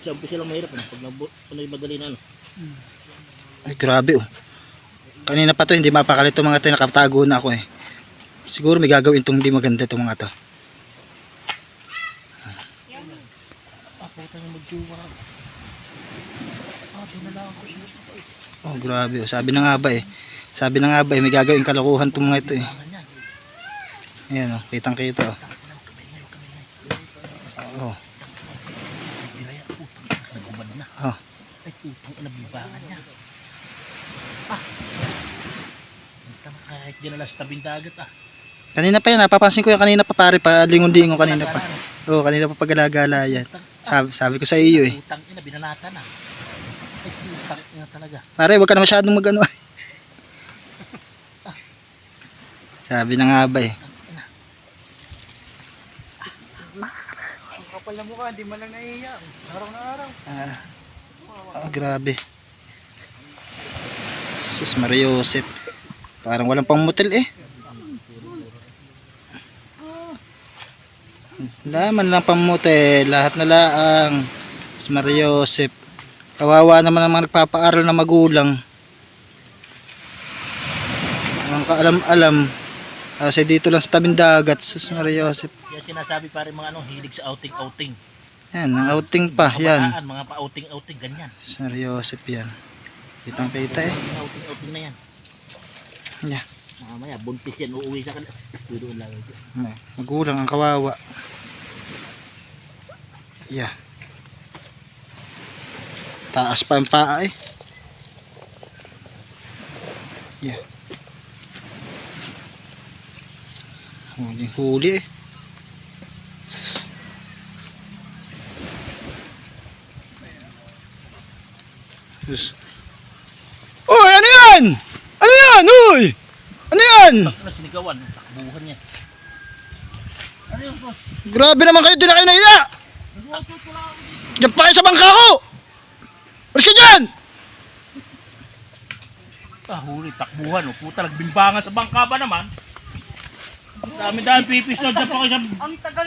Sa umpisa lang mahirap, pag madali na ano. Ay, grabe oh. Kanina pa to, hindi mapakali itong mga to, nakatago na ako eh. Siguro may gagawin itong hindi maganda itong mga to. Puta na magjuwa. Doon na lang ako. Oh, grabe oh. Sabi na nga ba eh. Sabi na nga ba eh, may gagawin kalokohan itong mga ito eh. Ayan oh, kitang kita oh. Oh. Nagubad na. Oh. Ay, putang inabibangan niya. Kahit dinala sa tabing dagat Kanina pa yan, napapansin ko yan kanina pa pare, pa lingon-lingon kanina pa. Oo, kanina pa pagalagala yan. Sabi ko sa iyo eh. Putang ina, binalata na. Ay, putang ina talaga. Pare, wag ka na masyadong magano. Sabi na nga ba eh. Ang kapal na mukha, hindi man lang naiiya. Araw na araw. Grabe. Sus Maria Josep. Parang walang pang motel eh. Laman lang pang motel. Lahat na laang. Sus Maria Josep. Kawawa naman ang mga nagpapaaral na magulang. Ang kaalam-alam. Kasi dito lang sa tabing dagat. Sus Maria Josep. Yan sinasabi pa rin mga hilig sa outing-outing. Yan, ang outing pa. Yan. Mga pa-outing-outing, ganyan. Sus Maria Josep yan. Kitang kita eh. Outing-outing na yan. Yeah. Mamaya, buntis yan, uuwi sa kanila. Doon lang. Magulang ang kawawa. Yeah. Taas pa ang paa eh. Yeah. Huli eh. Oy, ano yan? Ano yan? Uy! Ano yan? Ano sinigawan? Takbuhan niya. Ano yung boss? Grabe naman kayo, di na kayo nahiya! Diyan pa kayo sa bangka ko! Alis ka dyan! Huli, takbuhan. Puta, nagbimbangan sa bangka ba naman? Dami-dami pipis na dyan pa kayo sa... Ang tagal!